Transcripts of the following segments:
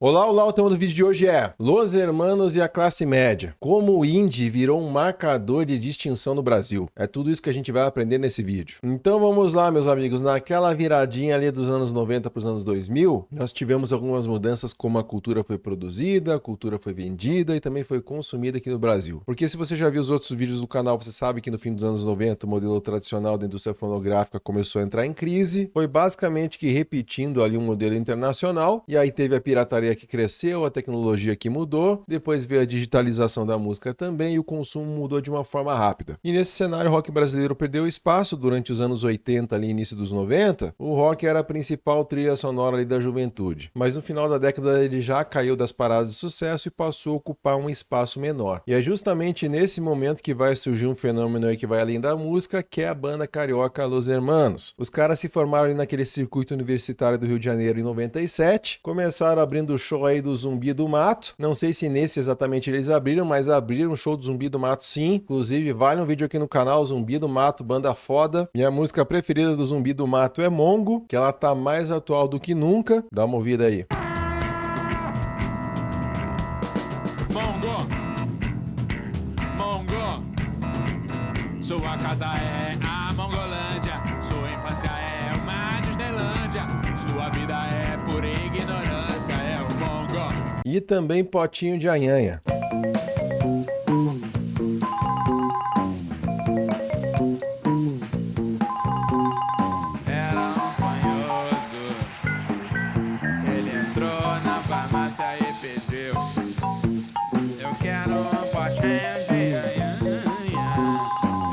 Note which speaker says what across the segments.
Speaker 1: Olá, olá, o tema do vídeo de hoje é Los Hermanos e a classe média. Como o indie virou um marcador de distinção no Brasil. É tudo isso que a gente vai aprender nesse vídeo. Então vamos lá, meus amigos. Naquela viradinha ali dos anos 90 para os anos 2000, nós tivemos algumas mudanças como a cultura foi produzida, a cultura foi vendida e também foi consumida aqui no Brasil. Porque se você já viu os outros vídeos do canal, você sabe que no fim dos anos 90 o modelo tradicional da indústria fonográfica começou a entrar em crise. Foi basicamente que repetindo ali um modelo internacional e aí teve a pirataria que cresceu, a tecnologia que mudou, depois veio a digitalização da música também e o consumo mudou de uma forma rápida. E nesse cenário o rock brasileiro perdeu espaço durante os anos 80 ali início dos 90, o rock era a principal trilha sonora ali da juventude. Mas no final da década ele já caiu das paradas de sucesso e passou a ocupar um espaço menor. E é justamente nesse momento que vai surgir um fenômeno aí que vai além da música, que é a banda carioca Los Hermanos. Os caras se formaram ali naquele circuito universitário do Rio de Janeiro em 97, começaram abrindo show aí do Zumbi do Mato. Não sei se nesse exatamente eles abriram, mas abriram o show do Zumbi do Mato sim. Inclusive, vale um vídeo aqui no canal, Zumbi do Mato, banda foda. Minha música preferida do Zumbi do Mato é Mongo, que ela tá mais atual do que nunca. Dá uma ouvida aí.
Speaker 2: Mongo, Mongo, sua casa é a Mongolândia, sua infância é uma Disneylândia, sua vida é pura ignorância, é o Mongo.
Speaker 1: E também Potinho de Anhanha.
Speaker 2: Era um fanhoso, ele entrou na farmácia e pediu: eu quero um potinho de anhanha,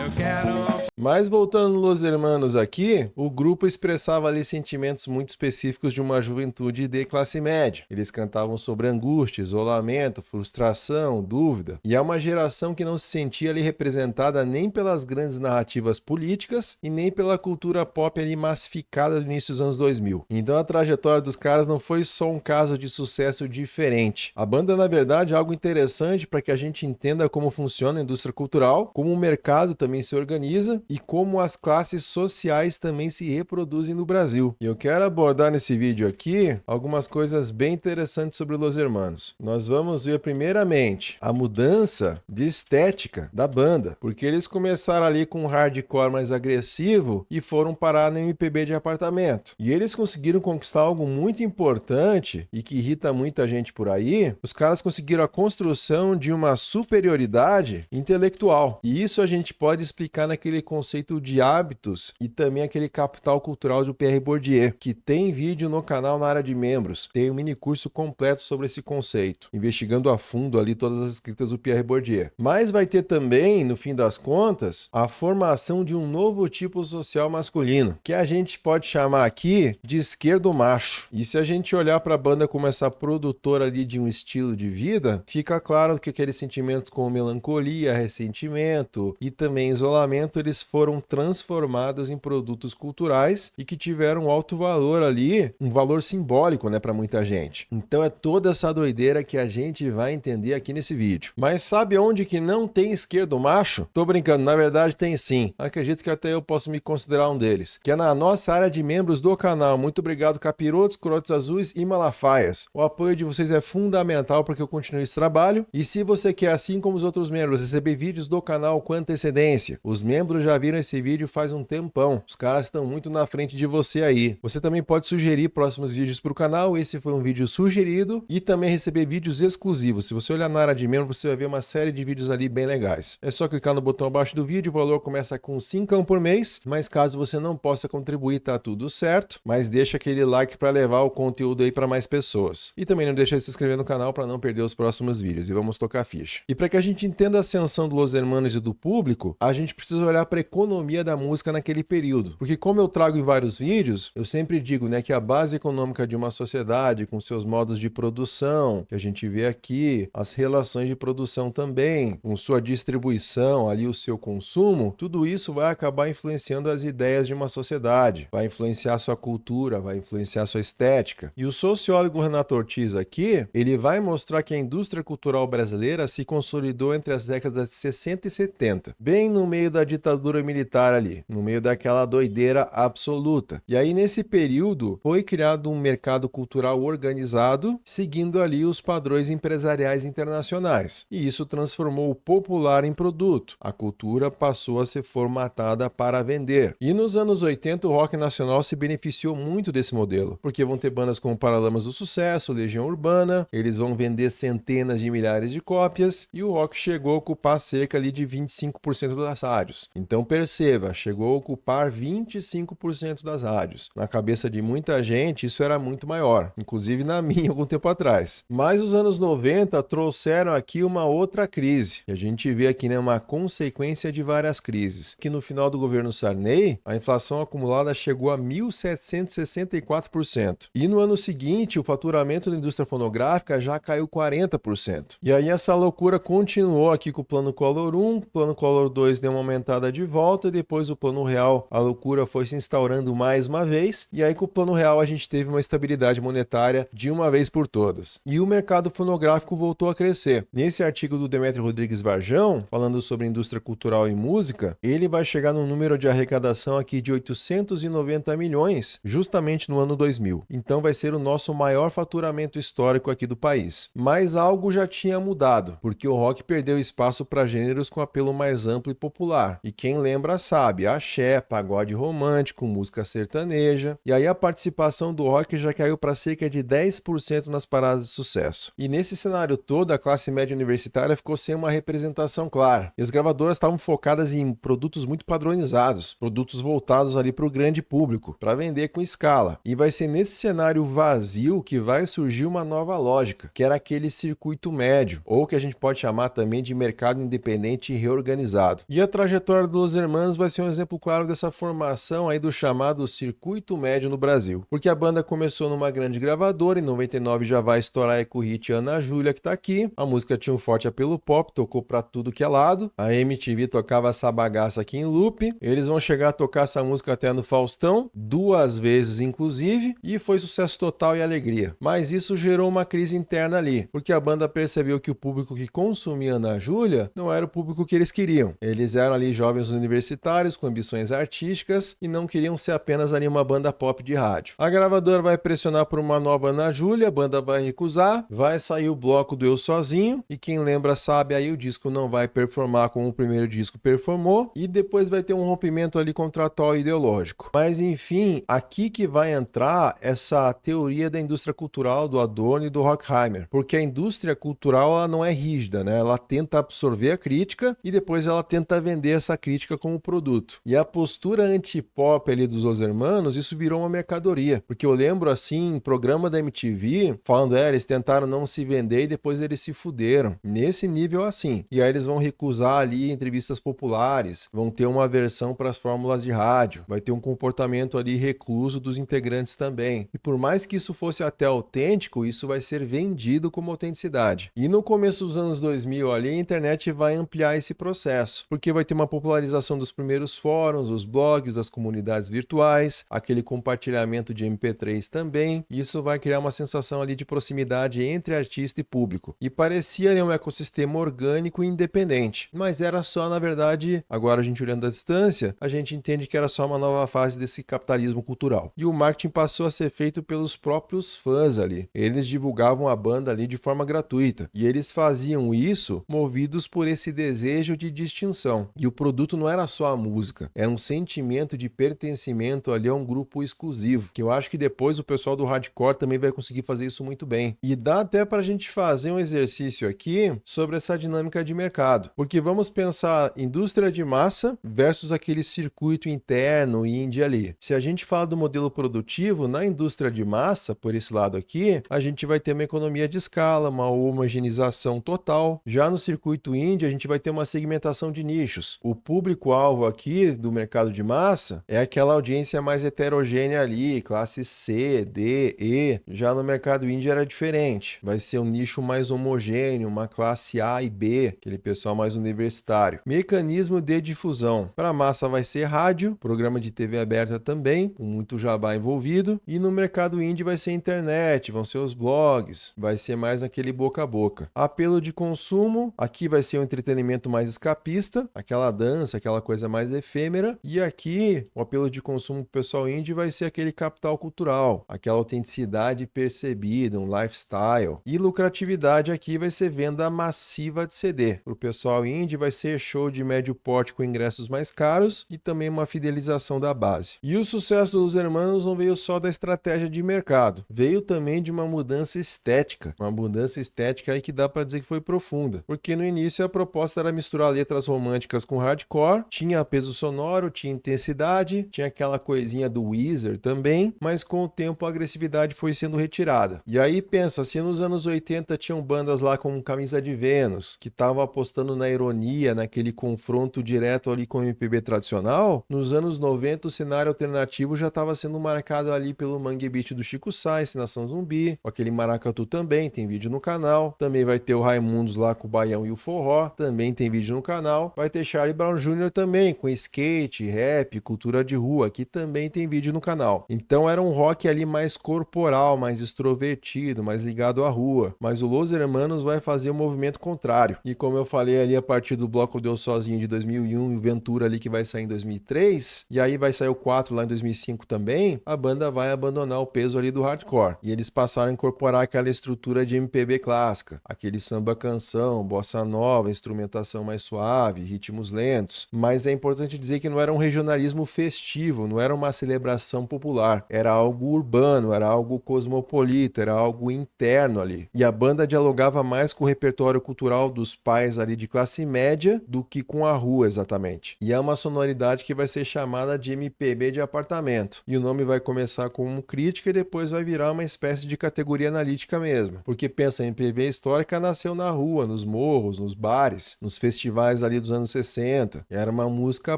Speaker 2: eu quero um...
Speaker 1: Mas voltando no Los Hermanos aqui, o grupo expressava ali sentimentos muito específicos de uma juventude de classe média. Eles cantavam sobre angústia, isolamento, frustração, dúvida. E é uma geração que não se sentia ali representada nem pelas grandes narrativas políticas e nem pela cultura pop ali massificada do início dos anos 2000. Então a trajetória dos caras não foi só um caso de sucesso diferente. A banda, na verdade, é algo interessante para que a gente entenda como funciona a indústria cultural, como o mercado também se organiza e como as classes sociais também se reproduzem no Brasil. E eu quero abordar nesse vídeo aqui algumas coisas bem interessantes sobre Los Hermanos. Nós vamos ver primeiramente a mudança de estética da banda, porque eles começaram ali com um hardcore mais agressivo e foram parar no MPB de apartamento. E eles conseguiram conquistar algo muito importante e que irrita muita gente por aí. Os caras conseguiram a construção de uma superioridade intelectual. E isso a gente pode explicar naquele conceito de hábitos e também aquele capital cultural do Pierre Bourdieu, que tem vídeo no canal na área de membros. Tem um mini curso completo sobre esse conceito, investigando a fundo ali todas as escritas do Pierre Bourdieu. Mas vai ter também, no fim das contas, a formação de um novo tipo social masculino, que a gente pode chamar aqui de esquerdo macho. E se a gente olhar para a banda como essa produtora ali de um estilo de vida, fica claro que aqueles sentimentos como melancolia, ressentimento e também isolamento, eles foram transformados em produtos culturais e que tiveram um alto valor ali, um valor simbólico, né, para muita gente. Então é toda essa doideira que a gente vai entender aqui nesse vídeo. Mas sabe onde que não tem esquerdo macho? Tô brincando, na verdade tem sim. Acredito que até eu posso me considerar um deles, que é na nossa área de membros do canal. Muito obrigado, capirotos, corotes azuis e malafaias. O apoio de vocês é fundamental para que eu continue esse trabalho. E se você quer, assim como os outros membros, receber vídeos do canal com antecedência, os membros já viram esse vídeo faz um tempão. Os caras estão muito na frente de você aí. Você também pode sugerir próximos vídeos para o canal. Esse foi um vídeo sugerido e também receber vídeos exclusivos. Se você olhar na área de membro, você vai ver uma série de vídeos ali bem legais. É só clicar no botão abaixo do vídeo. O valor começa com 5 por mês, mas caso você não possa contribuir, tá tudo certo. Mas deixa aquele like para levar o conteúdo aí para mais pessoas. E também não deixa de se inscrever no canal para não perder os próximos vídeos. E vamos tocar a ficha. E para que a gente entenda a ascensão do Los Hermanos e do público, a gente precisa olhar para a economia da música naquele período. Porque como eu trago em vários vídeos, eu sempre digo, né, que a base econômica de uma sociedade, com seus modos de produção, que a gente vê aqui, as relações de produção também, com sua distribuição, ali o seu consumo, tudo isso vai acabar influenciando as ideias de uma sociedade, vai influenciar sua cultura, vai influenciar sua estética. E o sociólogo Renato Ortiz aqui, ele vai mostrar que a indústria cultural brasileira se consolidou entre as décadas de 60 e 70, bem no meio da ditadura ditadura militar ali, no meio daquela doideira absoluta. E aí, nesse período, foi criado um mercado cultural organizado, seguindo ali os padrões empresariais internacionais. E isso transformou o popular em produto. A cultura passou a ser formatada para vender. E nos anos 80, o rock nacional se beneficiou muito desse modelo, porque vão ter bandas como Paralamas do Sucesso, Legião Urbana, eles vão vender centenas de milhares de cópias, e o rock chegou a ocupar cerca ali de 25% das rádios. Então perceba, chegou a ocupar 25% das rádios. Na cabeça de muita gente, isso era muito maior, inclusive na minha algum tempo atrás. Mas os anos 90 trouxeram aqui uma outra crise, e a gente vê aqui, né, uma consequência de várias crises, que no final do governo Sarney, a inflação acumulada chegou a 1.764%. E no ano seguinte, o faturamento da indústria fonográfica já caiu 40%. E aí essa loucura continuou aqui com o Plano Collor 1, Plano Collor 2 deu uma aumentada de volta, e depois o Plano Real, a loucura foi se instaurando mais uma vez, e aí com o Plano Real a gente teve uma estabilidade monetária de uma vez por todas. E o mercado fonográfico voltou a crescer. Nesse artigo do Demetrio Rodrigues Varjão, falando sobre indústria cultural e música, ele vai chegar num número de arrecadação aqui de 890 milhões, justamente no ano 2000. Então vai ser o nosso maior faturamento histórico aqui do país. Mas algo já tinha mudado, porque o rock perdeu espaço para gêneros com apelo mais amplo e popular. E quem lembra sabe, axé, pagode romântico, música sertaneja. E aí a participação do rock já caiu para cerca de 10% nas paradas de sucesso. E nesse cenário todo, a classe média universitária ficou sem uma representação clara. E as gravadoras estavam focadas em produtos muito padronizados, produtos voltados ali para o grande público, para vender com escala. E vai ser nesse cenário vazio que vai surgir uma nova lógica, que era aquele circuito médio, ou que a gente pode chamar também de mercado independente e reorganizado. E a trajetória dos Los Hermanos vai ser um exemplo claro dessa formação aí do chamado circuito médio no Brasil. Porque a banda começou numa grande gravadora, em 99 já vai estourar com o hit Ana Júlia, que tá aqui. A música tinha um forte apelo pop, tocou pra tudo que é lado. A MTV tocava essa bagaça aqui em loop. Eles vão chegar a tocar essa música até no Faustão, 2 vezes inclusive, e foi sucesso total e alegria. Mas isso gerou uma crise interna ali, porque a banda percebeu que o público que consumia Ana Júlia não era o público que eles queriam. Eles eram ali jovens universitários com ambições artísticas e não queriam ser apenas ali uma banda pop de rádio. A gravadora vai pressionar por uma nova Ana Júlia, a banda vai recusar, vai sair o bloco do Eu Sozinho, e quem lembra sabe, aí o disco não vai performar como o primeiro disco performou, e depois vai ter um rompimento ali contratual e ideológico. Mas enfim, aqui que vai entrar essa teoria da indústria cultural do Adorno e do Horkheimer, porque a indústria cultural ela não é rígida, né? Ela tenta absorver a crítica e depois ela tenta vender essa crítica como produto. E a postura anti-pop ali dos Los Hermanos, isso virou uma mercadoria, porque eu lembro assim, programa da MTV, falando, eles tentaram não se vender e depois eles se fuderam. Nesse nível assim. E aí eles vão recusar ali entrevistas populares, vão ter uma versão para as fórmulas de rádio, vai ter um comportamento ali recluso dos integrantes também. E por mais que isso fosse até autêntico, isso vai ser vendido como autenticidade. E no começo dos anos 2000 ali, a internet vai ampliar esse processo, porque vai ter uma popularização dos primeiros fóruns, os blogs, das comunidades virtuais, aquele compartilhamento de MP3 também. E isso vai criar uma sensação ali de proximidade entre artista e público. E parecia um ecossistema orgânico e independente. Mas era só, na verdade, agora a gente olhando da distância, a gente entende que era só uma nova fase desse capitalismo cultural. E o marketing passou a ser feito pelos próprios fãs ali. Eles divulgavam a banda ali de forma gratuita. E eles faziam isso movidos por esse desejo de distinção. E o produto não era só a música, era um sentimento de pertencimento ali a um grupo exclusivo, que eu acho que depois o pessoal do hardcore também vai conseguir fazer isso muito bem. E dá até pra gente fazer um exercício aqui sobre essa dinâmica de mercado, porque vamos pensar indústria de massa versus aquele circuito interno indie ali. Se a gente fala do modelo produtivo, na indústria de massa, por esse lado aqui, a gente vai ter uma economia de escala, uma homogeneização total. Já no circuito indie, a gente vai ter uma segmentação de nichos. O público-alvo aqui do mercado de massa é aquela audiência mais heterogênea ali, classe C, D, E. Já no mercado indie era diferente. Vai ser um nicho mais homogêneo, uma classe A e B, aquele pessoal mais universitário. Mecanismo de difusão. Para a massa vai ser rádio, programa de TV aberta também, com muito jabá envolvido. E no mercado indie vai ser internet, vão ser os blogs, vai ser mais aquele boca a boca. Apelo de consumo, aqui vai ser um entretenimento mais escapista, aquela dança, aquela coisa mais efêmera. E aqui, o apelo de consumo pro pessoal indie vai ser aquele capital cultural, aquela autenticidade percebida, um lifestyle. E lucratividade aqui vai ser venda massiva de CD. Pro pessoal indie vai ser show de médio porte com ingressos mais caros e também uma fidelização da base. E o sucesso dos Hermanos não veio só da estratégia de mercado, veio também de uma mudança estética. Uma mudança estética aí que dá para dizer que foi profunda, porque no início a proposta era misturar letras românticas com hardcore, tinha peso sonoro, tinha intensidade, tinha aquela coisinha do Weezer também, mas com o tempo a agressividade foi sendo retirada. E aí pensa, se nos anos 80 tinham bandas lá como Camisa de Vênus, que estavam apostando na ironia, naquele confronto direto ali com o MPB tradicional, nos anos 90 o cenário alternativo já estava sendo marcado ali pelo Mangue Beat do Chico Sainz, Nação Zumbi, com aquele Maracatu também, tem vídeo no canal, também vai ter o Raimundos lá com o Baião e o Forró, também tem vídeo no canal, vai ter Charlie Brown Jr. também, com skate, rap, cultura de rua, que também tem vídeo no canal. Então era um rock ali mais corporal, mais extrovertido, mais ligado à rua, mas o Los Hermanos vai fazer o movimento contrário. E como eu falei ali a partir do bloco Deus Sozinho de 2001 e o Ventura ali que vai sair em 2003, e aí vai sair o 4 lá em 2005 também, a banda vai abandonar o peso ali do hardcore. E eles passaram a incorporar aquela estrutura de MPB clássica, aquele samba canção, bossa nova, instrumentação mais suave, ritmos lentos. Mas é importante dizer que não era um regionalismo festivo, não era uma celebração popular, era algo urbano, era algo cosmopolita, era algo interno ali. E a banda dialogava mais com o repertório cultural dos pais ali de classe média do que com a rua exatamente. E é uma sonoridade que vai ser chamada de MPB de apartamento. E o nome vai começar como crítica e depois vai virar uma espécie de categoria analítica mesmo. Porque pensa, a MPB histórica nasceu na rua, nos morros, nos bares, nos festivais ali dos anos 60. E era uma música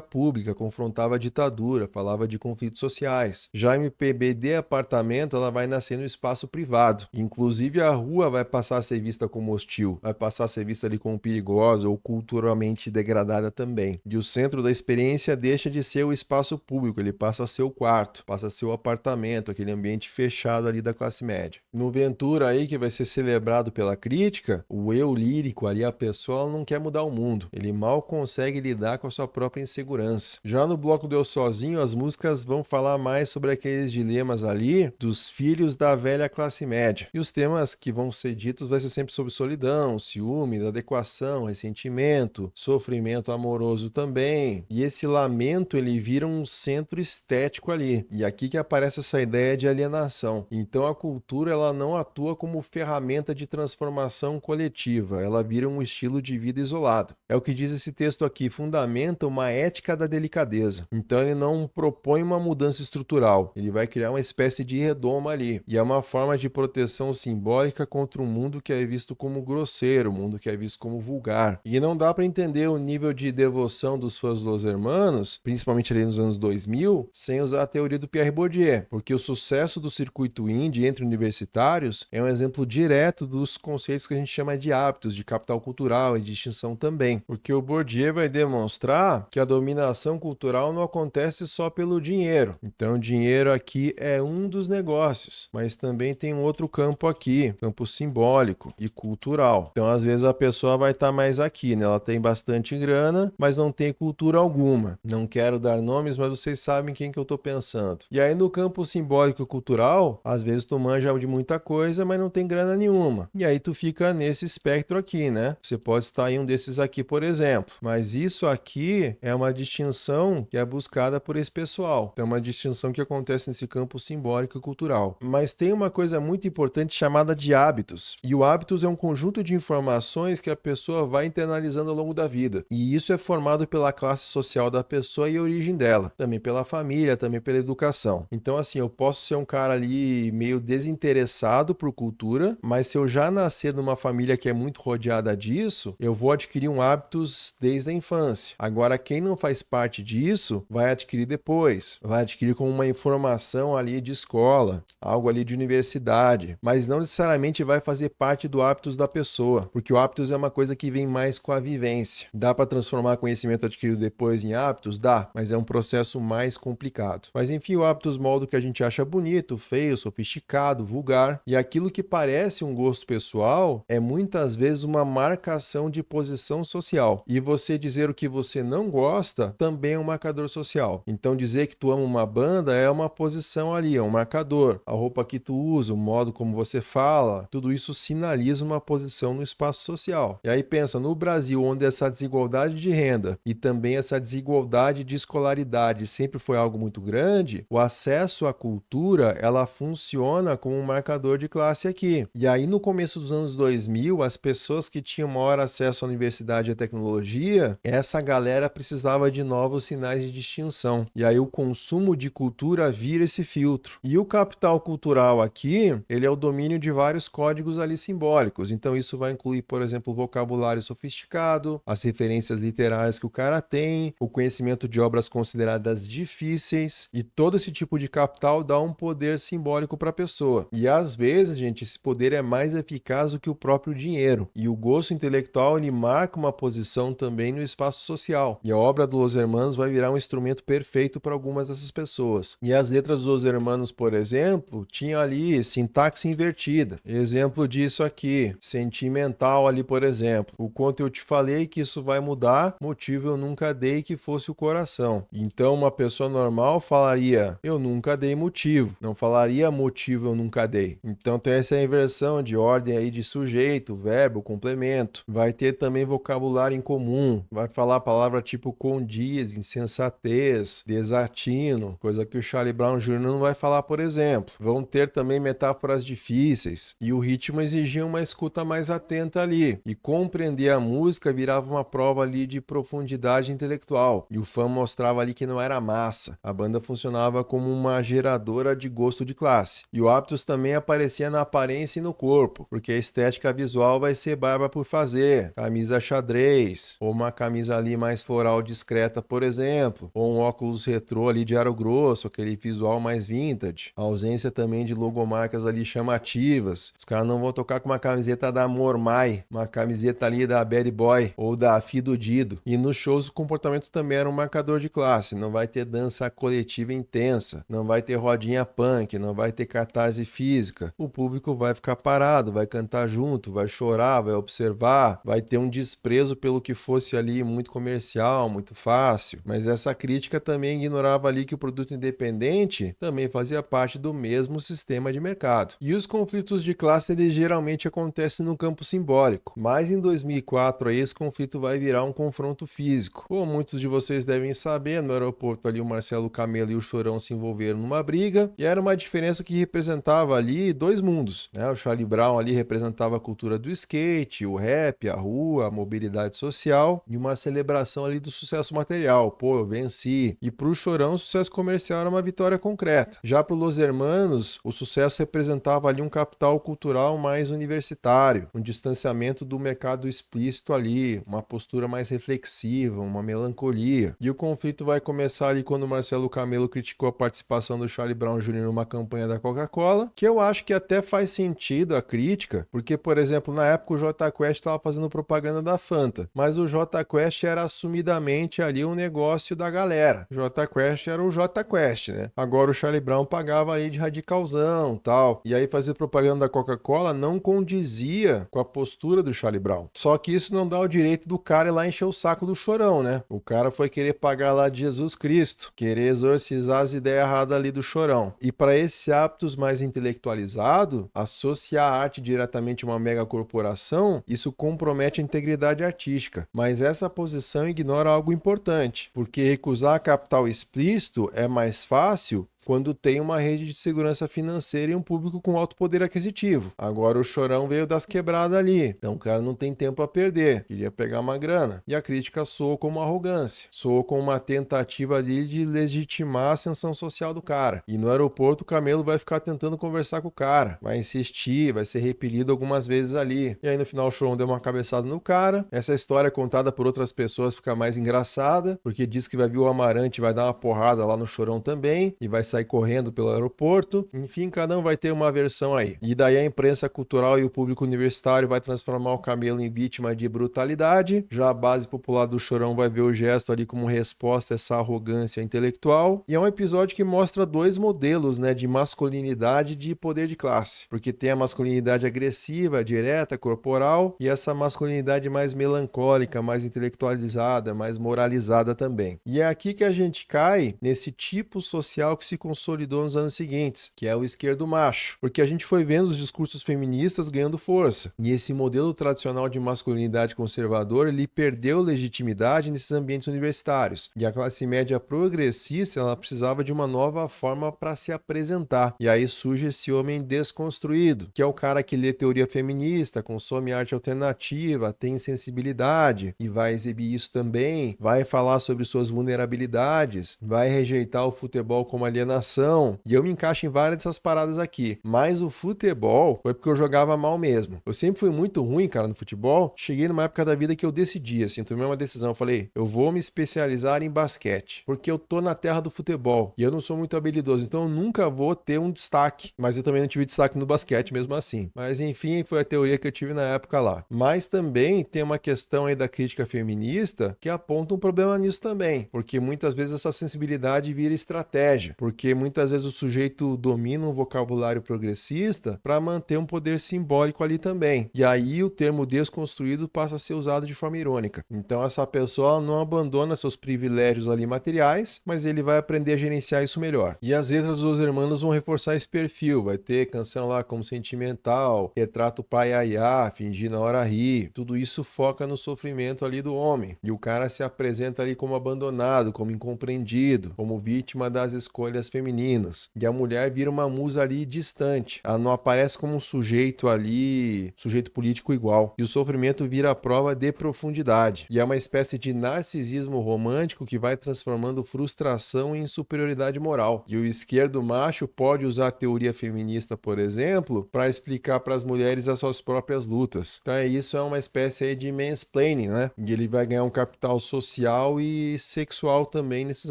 Speaker 1: pública, confrontava a ditadura, falava de conflitos sociais. Já a MPB de apartamento, ela vai nascer no espaço privado. Inclusive a rua vai passar a ser vista como hostil, vai passar a ser vista ali como perigosa ou culturalmente degradada também. E o centro da experiência deixa de ser o espaço público, ele passa a ser o quarto, passa a ser o apartamento, aquele ambiente fechado ali da classe média. No Ventura aí, que vai ser celebrado pela crítica, o eu lírico ali, a pessoa não quer mudar o mundo, ele mal consegue lidar com a sua própria insegurança. Já no bloco Deus Sozinho, as músicas vão falar mais sobre aqueles dilemas ali dos filhos da velha classe média. E os temas que vão ser ditos vai ser sempre sobre solidão, ciúme, adequação, ressentimento, sofrimento amoroso também. E esse lamento, ele vira um centro estético ali. E aqui que aparece essa ideia de alienação. Então a cultura, ela não atua como ferramenta de transformação coletiva, ela vira um estilo de vida isolado. É o que diz esse texto aqui, fundamenta uma ética da delicadeza. Então ele não propõe uma mudança estrutural, ele vai criar uma espécie de redoma ali. E é uma forma de proteção simbólica contra um mundo que é visto como grosseiro, um mundo que é visto como vulgar. E não dá para entender o nível de devoção dos fãs dos Hermanos, principalmente ali nos anos 2000, sem usar a teoria do Pierre Bourdieu, porque o sucesso do circuito indie entre universitários é um exemplo direto dos conceitos que a gente chama de hábitos, de capital cultural e de distinção também. Porque o Bourdieu vai demonstrar que a dominação cultural não acontece só pelo dinheiro. Então o dinheiro aqui é um dos negócios, mas também tem um outro campo aqui, campo simbólico e cultural. Então às vezes a pessoa vai estar mais aqui, né? Ela tem bastante grana, mas não tem cultura alguma. Não quero dar nomes, mas vocês sabem quem que eu tô pensando. E aí no campo simbólico e cultural, às vezes tu manja de muita coisa, mas não tem grana nenhuma. E aí tu fica nesse espectro aqui, né? Você pode estar em um desses aqui, por exemplo. Mas isso aqui é uma distinção que é buscada por esse pessoal. É uma distinção que acontece nesse campo simbólico e cultural. Mas tem uma coisa muito importante chamada de hábitos. E o hábitos é um conjunto de informações que a pessoa vai internalizando ao longo da vida. E isso é formado pela classe social da pessoa e a origem dela. Também pela família, também pela educação. Então, assim, eu posso ser um cara ali meio desinteressado por cultura, mas se eu já nascer numa família que é muito rodeada disso, eu vou adquirir hábitos desde a infância. Agora, quem não faz parte disso, vai adquirir depois. Vai adquirir como uma informação ali de escola, algo ali de universidade, mas não necessariamente vai fazer parte do hábitos da pessoa, porque o hábitos é uma coisa que vem mais com a vivência. Dá para transformar conhecimento adquirido depois em hábitos? Dá, mas é um processo mais complicado. Mas enfim, o hábitos molda o que a gente acha bonito, feio, sofisticado, vulgar, e aquilo que parece um gosto pessoal é muitas vezes uma marcação de posição social. E você dizer o que você você não gosta também é um marcador social. Então dizer que tu ama uma banda é uma posição ali, é um marcador. A roupa que tu usa, o modo como você fala, tudo isso sinaliza uma posição no espaço social. E aí pensa, no Brasil, onde essa desigualdade de renda e também essa desigualdade de escolaridade sempre foi algo muito grande, o acesso à cultura, ela funciona como um marcador de classe aqui. E aí no começo dos anos 2000, as pessoas que tinham maior acesso à universidade e à tecnologia, essa galera precisava de novos sinais de distinção. E aí o consumo de cultura vira esse filtro. E o capital cultural aqui, ele é o domínio de vários códigos ali simbólicos. Então isso vai incluir, por exemplo, o vocabulário sofisticado, as referências literárias que o cara tem, o conhecimento de obras consideradas difíceis, e todo esse tipo de capital dá um poder simbólico para a pessoa. E às vezes, gente, esse poder é mais eficaz do que o próprio dinheiro. E o gosto intelectual, ele marca uma posição também no espaço social. E a obra do Los Hermanos vai virar um instrumento perfeito para algumas dessas pessoas. E as letras dos Los Hermanos, por exemplo, tinham ali sintaxe invertida. Exemplo disso aqui, sentimental ali, por exemplo. O quanto eu te falei que isso vai mudar, motivo eu nunca dei que fosse o coração. Então uma pessoa normal falaria, eu nunca dei motivo. Não falaria motivo eu nunca dei. Então tem essa inversão de ordem aí de sujeito, verbo, complemento. Vai ter também vocabulário em comum. Vai falar a palavra tipo condiz, insensatez, desatino, coisa que o Charlie Brown Jr. não vai falar, por exemplo. Vão ter também metáforas difíceis. E o ritmo exigia uma escuta mais atenta ali. E compreender a música virava uma prova ali de profundidade intelectual. E o fã mostrava ali que não era massa. A banda funcionava como uma geradora de gosto de classe. E o hábitos também aparecia na aparência e no corpo, porque a estética visual vai ser barba por fazer, camisa xadrez, ou uma camisa ali mais floral discreta, por exemplo, ou um óculos retrô ali de aro grosso, aquele visual mais vintage. A ausência também de logomarcas ali chamativas. Os caras não vão tocar com uma camiseta da Mormai, uma camiseta ali da Bad Boy ou da Fido Dido. E nos shows o comportamento também era um marcador de classe. Não vai ter dança coletiva intensa, não vai ter rodinha punk, não vai ter catarse física. O público vai ficar parado, vai cantar junto, vai chorar, vai observar, vai ter um desprezo pelo que fosse ali muito comercial, muito fácil. Mas essa crítica também ignorava ali que o produto independente também fazia parte do mesmo sistema de mercado. E os conflitos de classe eles geralmente acontecem no campo simbólico. Mas em 2004 aí esse conflito vai virar um confronto físico. Como muitos de vocês devem saber, no aeroporto ali o Marcelo Camelo e o Chorão se envolveram numa briga e era uma diferença que representava ali dois mundos, né? O Charlie Brown ali representava a cultura do skate, o rap, a rua, a mobilidade social e uma celebração ali do sucesso material. Pô, eu venci. E pro Chorão o sucesso comercial era uma vitória concreta. Já pro Los Hermanos, o sucesso representava ali um capital cultural mais universitário, um distanciamento do mercado explícito ali, uma postura mais reflexiva, uma melancolia. E o conflito vai começar ali quando o Marcelo Camelo criticou a participação do Charlie Brown Jr. numa campanha da Coca-Cola, que eu acho que até faz sentido a crítica, porque, por exemplo, na época o Jota Quest estava fazendo propaganda da Fanta, mas o Jota Quest era assumidamente ali um negócio da galera. O Jota Quest era o Jota Quest, né? Agora o Charlie Brown pagava ali de radicalzão, tal. E aí fazer propaganda da Coca-Cola não condizia com a postura do Charlie Brown. Só que isso não dá o direito do cara ir lá encher o saco do Chorão, né? O cara foi querer pagar lá de Jesus Cristo, querer exorcizar as ideias erradas ali do Chorão. E para esse hábitos mais intelectualizado, associar a arte diretamente a uma mega corporação, isso compromete a integridade artística. Mas essa posição ignora algo importante, porque recusar capital explícito é mais fácil quando tem uma rede de segurança financeira e um público com alto poder aquisitivo. Agora o Chorão veio das quebradas ali, então o cara não tem tempo a perder, queria pegar uma grana. E a crítica soou como arrogância, soou como uma tentativa ali de legitimar a ascensão social do cara. E no aeroporto o Camelo vai ficar tentando conversar com o cara, vai insistir, vai ser repelido algumas vezes ali. E aí no final o Chorão deu uma cabeçada no cara. Essa história contada por outras pessoas fica mais engraçada, porque diz que vai vir o Amarante e vai dar uma porrada lá no Chorão também, e vai sair sair correndo pelo aeroporto. Enfim, cada um vai ter uma versão aí. E daí a imprensa cultural e o público universitário vai transformar o Camelo em vítima de brutalidade. Já a base popular do Chorão vai ver o gesto ali como resposta a essa arrogância intelectual. E é um episódio que mostra dois modelos, né, de masculinidade e de poder de classe. Porque tem a masculinidade agressiva, direta, corporal, e essa masculinidade mais melancólica, mais intelectualizada, mais moralizada também. E é aqui que a gente cai nesse tipo social que se consolidou nos anos seguintes, que é o esquerdo macho. Porque a gente foi vendo os discursos feministas ganhando força. E esse modelo tradicional de masculinidade conservadora, ele perdeu legitimidade nesses ambientes universitários. E a classe média progressista, ela precisava de uma nova forma para se apresentar. E aí surge esse homem desconstruído, que é o cara que lê teoria feminista, consome arte alternativa, tem sensibilidade e vai exibir isso também, vai falar sobre suas vulnerabilidades, vai rejeitar o futebol como alienação. E eu me encaixo em várias dessas paradas aqui. Mas o futebol foi porque eu jogava mal mesmo. Eu sempre fui muito ruim, cara, no futebol. Cheguei numa época da vida que eu decidi, assim, tomei uma decisão. Eu falei, eu vou me especializar em basquete, porque eu tô na terra do futebol e eu não sou muito habilidoso, então eu nunca vou ter um destaque. Mas eu também não tive destaque no basquete mesmo assim. Mas enfim, foi a teoria que eu tive na época lá. Mas também tem uma questão aí da crítica feminista que aponta um problema nisso também, porque muitas vezes essa sensibilidade vira estratégia, porque muitas vezes o sujeito domina um vocabulário progressista para manter um poder simbólico ali também. E aí o termo desconstruído passa a ser usado de forma irônica. Então essa pessoa não abandona seus privilégios ali materiais, mas ele vai aprender a gerenciar isso melhor. E as letras dos Hermanos vão reforçar esse perfil. Vai ter canção lá como Sentimental, Retrato Pai Aiá, Fingir na Hora Rir. Tudo isso foca no sofrimento ali do homem. E o cara se apresenta ali como abandonado, como incompreendido, como vítima das escolhas femininas. E a mulher vira uma musa ali distante. Ela não aparece como um sujeito ali, sujeito político igual. E o sofrimento vira a prova de profundidade. E é uma espécie de narcisismo romântico que vai transformando frustração em superioridade moral. E o esquerdo macho pode usar a teoria feminista, por exemplo, para explicar para as mulheres as suas próprias lutas. Então isso é uma espécie aí de mansplaining, né? E ele vai ganhar um capital social e sexual também nesses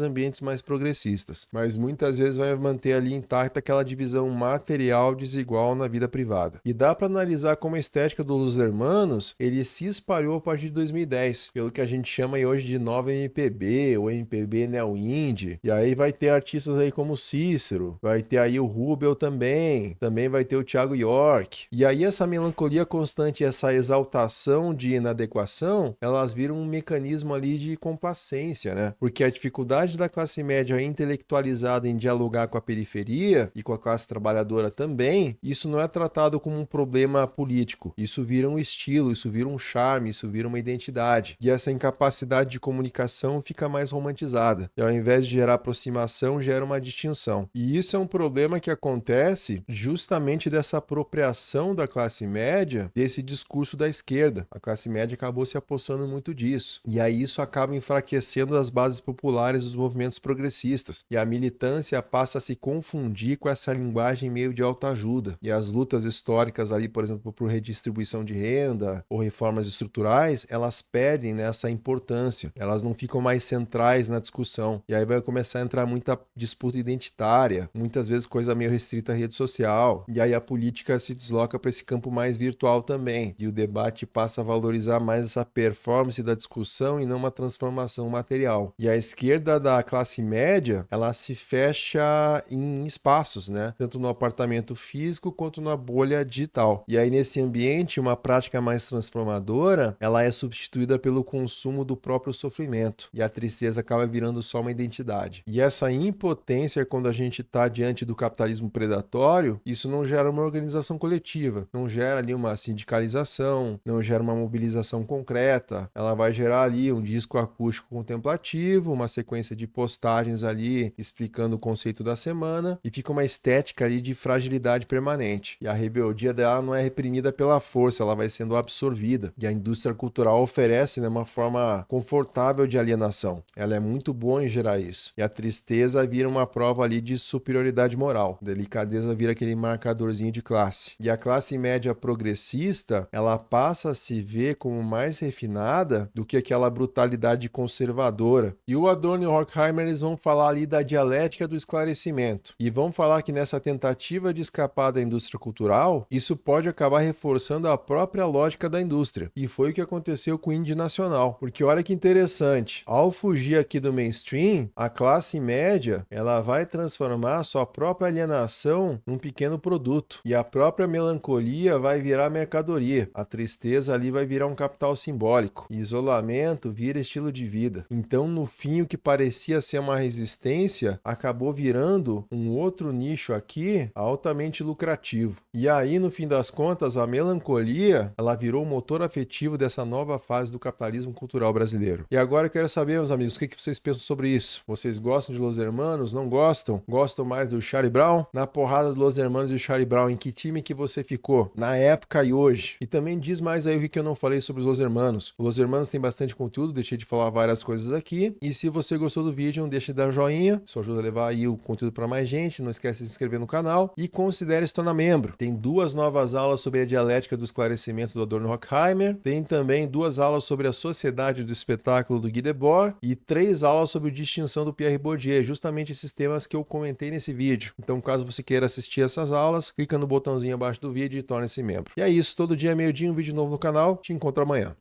Speaker 1: ambientes mais progressistas. Mas muitas vezes vai manter ali intacta aquela divisão material desigual na vida privada. E dá para analisar como a estética do Los Hermanos, ele se espalhou a partir de 2010, pelo que a gente chama aí hoje de nova MPB, ou MPB neo-indie. E aí vai ter artistas aí como Cícero, vai ter aí o Rubel também vai ter o Thiago York. E aí essa melancolia constante, essa exaltação de inadequação, elas viram um mecanismo ali de complacência, né? Porque a dificuldade da classe média intelectualizada em dialogar com a periferia e com a classe trabalhadora também, isso não é tratado como um problema político. Isso vira um estilo, isso vira um charme, isso vira uma identidade. E essa incapacidade de comunicação fica mais romantizada. E ao invés de gerar aproximação, gera uma distinção. E isso é um problema que acontece justamente dessa apropriação da classe média desse discurso da esquerda. A classe média acabou se apossando muito disso. E aí isso acaba enfraquecendo as bases populares dos movimentos progressistas. E a militância passa a se confundir com essa linguagem meio de autoajuda. E as lutas históricas ali, por exemplo, por redistribuição de renda ou reformas estruturais, elas perdem nessa importância. Elas não ficam mais centrais na discussão. E aí vai começar a entrar muita disputa identitária, muitas vezes coisa meio restrita à rede social. E aí a política se desloca para esse campo mais virtual também. E o debate passa a valorizar mais essa performance da discussão e não uma transformação material. E a esquerda da classe média, ela se fecha em espaços, né? Tanto no apartamento físico quanto na bolha digital. E aí nesse ambiente, uma prática mais transformadora, ela é substituída pelo consumo do próprio sofrimento. E a tristeza acaba virando só uma identidade. E essa impotência, quando a gente está diante do capitalismo predatório, isso não gera uma organização coletiva, não gera ali uma sindicalização, não gera uma mobilização concreta. Ela vai gerar ali um disco acústico contemplativo, uma sequência de postagens ali explicando o conceito da semana e fica uma estética ali de fragilidade permanente. E a rebeldia dela não é reprimida pela força, ela vai sendo absorvida. E a indústria cultural oferece, né, uma forma confortável de alienação. Ela é muito boa em gerar isso. E a tristeza vira uma prova ali de superioridade moral. A delicadeza vira aquele marcadorzinho de classe. E a classe média progressista, ela passa a se ver como mais refinada do que aquela brutalidade conservadora. E o Adorno e o Horkheimer, eles vão falar ali da dialética do esclarecimento. E vamos falar que nessa tentativa de escapar da indústria cultural, isso pode acabar reforçando a própria lógica da indústria. E foi o que aconteceu com o indie nacional. Porque olha que interessante, ao fugir aqui do mainstream, a classe média, ela vai transformar a sua própria alienação num pequeno produto. E a própria melancolia vai virar mercadoria. A tristeza ali vai virar um capital simbólico. E isolamento vira estilo de vida. Então, no fim, o que parecia ser uma resistência acabou virando um outro nicho aqui altamente lucrativo. E aí, no fim das contas, a melancolia, ela virou o motor afetivo dessa nova fase do capitalismo cultural brasileiro. E agora eu quero saber, meus amigos, o que vocês pensam sobre isso? Vocês gostam de Los Hermanos? Não gostam? Gostam mais do Charlie Brown? Na porrada do Los Hermanos e do Charlie Brown, em que time que você ficou? Na época e hoje? E também diz mais aí o que eu não falei sobre os Los Hermanos. Os Los Hermanos tem bastante conteúdo, deixei de falar várias coisas aqui. E se você gostou do vídeo, não deixe de dar um joinha, isso ajuda a levar aí o conteúdo para mais gente. Não esquece de se inscrever no canal e considere se tornar membro. Tem 2 novas aulas sobre a dialética do esclarecimento do Adorno Horkheimer. Tem também 2 aulas sobre a sociedade do espetáculo do Guy Debord e 3 aulas sobre distinção do Pierre Bourdieu, justamente esses temas que eu comentei nesse vídeo. Então, caso você queira assistir essas aulas, clica no botãozinho abaixo do vídeo e torne-se membro. E é isso, todo dia meio-dia um vídeo novo no canal. Te encontro amanhã.